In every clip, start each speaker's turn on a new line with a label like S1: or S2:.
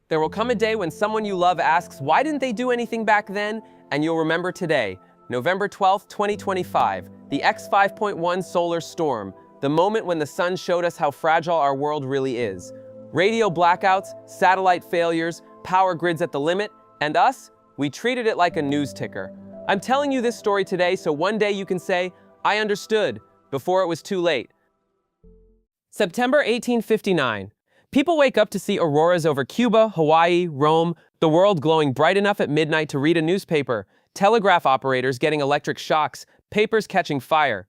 S1: There will come a day when someone you love asks, why didn't they do anything back then? And you'll remember today, November 12th, 2025, the X5.1 solar storm, the moment when the sun showed us how fragile our world really is. Radio blackouts, satellite failures, power grids at the limit, and us, we treated it like a news ticker. I'm telling you this story today so one day you can say, I understood, before it was too late. September 1859. People wake up to see auroras over Cuba, Hawaii, Rome, the world glowing bright enough at midnight to read a newspaper, telegraph operators getting electric shocks, papers catching fire.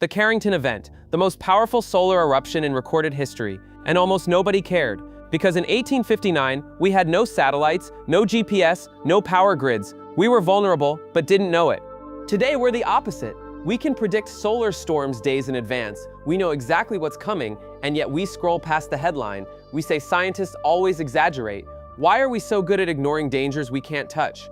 S1: The Carrington event, the most powerful solar eruption in recorded history, and almost nobody cared, because in 1859, we had no satellites, no GPS, no power grids. We were vulnerable, but didn't know it. Today, we're the opposite. We can predict solar storms days in advance. We know exactly what's coming, and yet we scroll past the headline. We say scientists always exaggerate. Why are we so good at ignoring dangers we can't touch?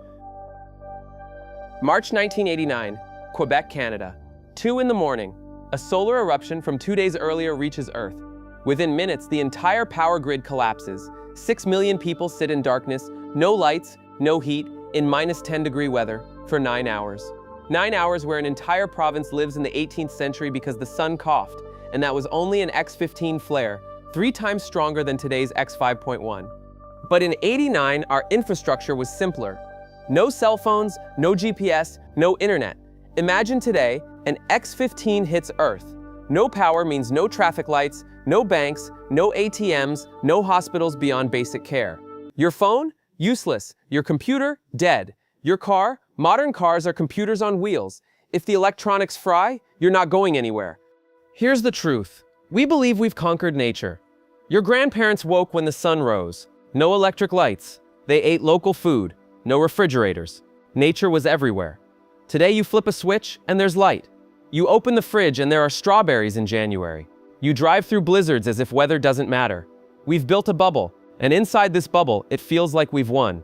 S1: March 1989, Quebec, Canada. 2 in the morning. A solar eruption from 2 days earlier reaches Earth. Within minutes, the entire power grid collapses. 6 million people sit in darkness, no lights, no heat, in -10-degree weather, for 9 hours. 9 hours where an entire province lives in the 18th century because the sun coughed, and that was only an X15 flare, 3 times stronger than today's X5.1. But in '89, our infrastructure was simpler. No cell phones, no GPS, no internet. Imagine today, an X15 hits Earth. No power means no traffic lights, no banks, no ATMs, no hospitals beyond basic care. Your phone? Useless. Your computer? Dead. Your car? Modern cars are computers on wheels. If the electronics fry, you're not going anywhere. Here's the truth. We believe we've conquered nature. Your grandparents woke when the sun rose. No electric lights. They ate local food. No refrigerators. Nature was everywhere. Today you flip a switch and there's light. You open the fridge and there are strawberries in January. You drive through blizzards as if weather doesn't matter. We've built a bubble, and inside this bubble, it feels like we've won.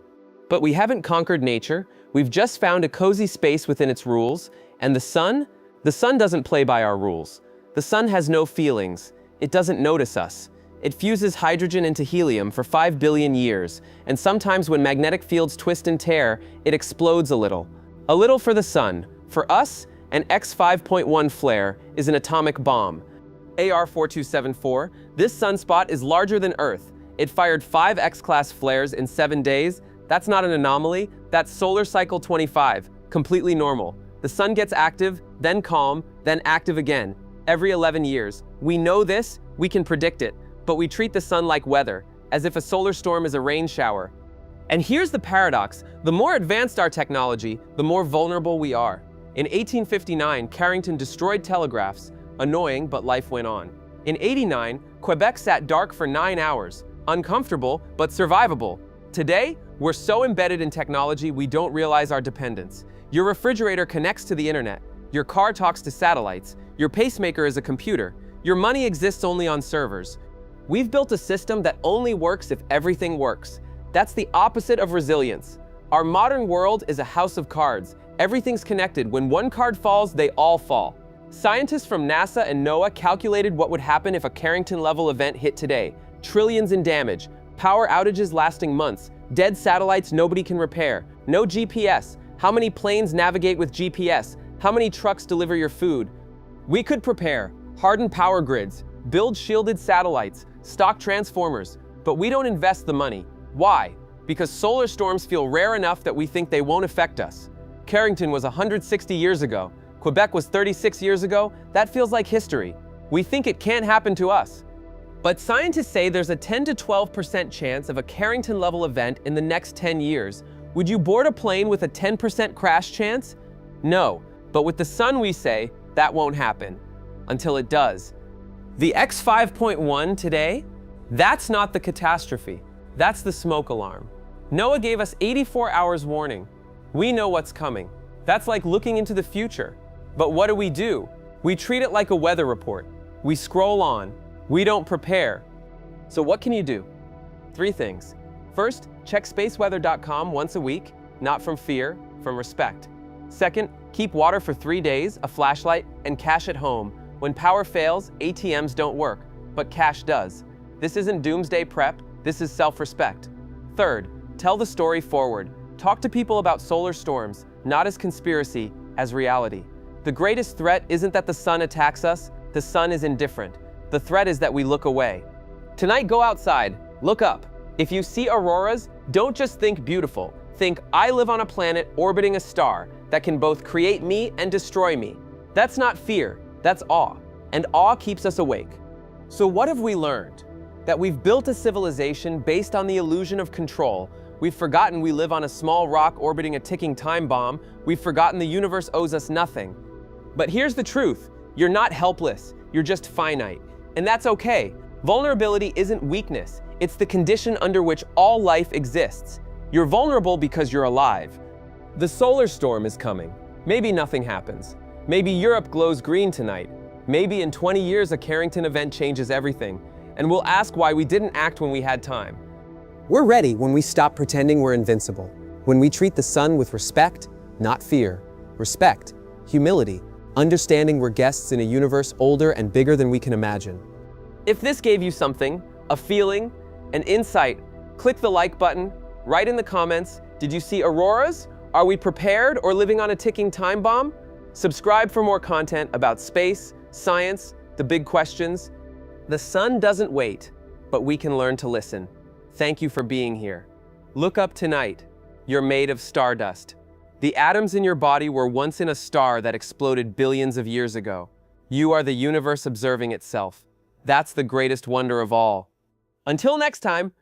S1: But we haven't conquered nature. We've just found a cozy space within its rules, and the sun doesn't play by our rules. The sun has no feelings. It doesn't notice us. It fuses hydrogen into helium for 5 billion years, and sometimes when magnetic fields twist and tear, it explodes a little. A little for the sun. For us, an X5.1 flare is an atomic bomb. AR-4274, this sunspot is larger than Earth. It fired 5 X-class flares in 7 days. That's not an anomaly, that's solar cycle 25, completely normal. The sun gets active, then calm, then active again, every 11 years. We know this, we can predict it, but we treat the sun like weather, as if a solar storm is a rain shower. And here's the paradox, the more advanced our technology, the more vulnerable we are. In 1859, Carrington destroyed telegraphs, annoying, but life went on. In '89, Quebec sat dark for 9 hours, uncomfortable, but survivable. Today, we're so embedded in technology we don't realize our dependence. Your refrigerator connects to the internet. Your car talks to satellites. Your pacemaker is a computer. Your money exists only on servers. We've built a system that only works if everything works. That's the opposite of resilience. Our modern world is a house of cards. Everything's connected. When one card falls, they all fall. Scientists from NASA and NOAA calculated what would happen if a Carrington-level event hit today. Trillions in damage. Power outages lasting months. Dead satellites nobody can repair. No GPS. How many planes navigate with GPS? How many trucks deliver your food? We could prepare, harden power grids, build shielded satellites, stock transformers, but we don't invest the money. Why? Because solar storms feel rare enough that we think they won't affect us. Carrington was 160 years ago. Quebec was 36 years ago. That feels like history. We think it can't happen to us. But scientists say there's a 10 to 12% chance of a Carrington-level event in the next 10 years. Would you board a plane with a 10% crash chance? No, but with the sun we say, that won't happen. Until it does. The X5.1 today? That's not the catastrophe. That's the smoke alarm. NOAA gave us 84 hours warning. We know what's coming. That's like looking into the future. But what do? We treat it like a weather report. We scroll on. We don't prepare. So what can you do? 3 things. First, check spaceweather.com once a week, not from fear, from respect. Second, keep water for 3 days, a flashlight, and cash at home. When power fails, ATMs don't work, but cash does. This isn't doomsday prep, This is self-respect. Third, tell the story forward. Talk to people about solar storms, not as conspiracy, as reality. The greatest threat isn't that the sun attacks us, the sun is indifferent. The threat is that we look away. Tonight, go outside, look up. If you see auroras, don't just think beautiful. Think, I live on a planet orbiting a star that can both create me and destroy me. That's not fear, that's awe. And awe keeps us awake. So what have we learned? That we've built a civilization based on the illusion of control. We've forgotten we live on a small rock orbiting a ticking time bomb. We've forgotten the universe owes us nothing. But here's the truth. You're not helpless. You're just finite. And that's okay. Vulnerability isn't weakness. It's the condition under which all life exists. You're vulnerable because you're alive. The solar storm is coming. Maybe nothing happens. Maybe Europe glows green tonight. Maybe in 20 years a Carrington event changes everything. And we'll ask why we didn't act when we had time.
S2: We're ready when we stop pretending we're invincible. When we treat the sun with respect, not fear. Respect, humility, understanding we're guests in a universe older and bigger than we can imagine.
S1: If this gave you something, a feeling, an insight, click the like button, write in the comments, did you see auroras? Are we prepared or living on a ticking time bomb? Subscribe for more content about space, science, the big questions. The sun doesn't wait, but we can learn to listen. Thank you for being here. Look up tonight. You're made of stardust. The atoms in your body were once in a star that exploded billions of years ago. You are the universe observing itself. That's the greatest wonder of all. Until next time,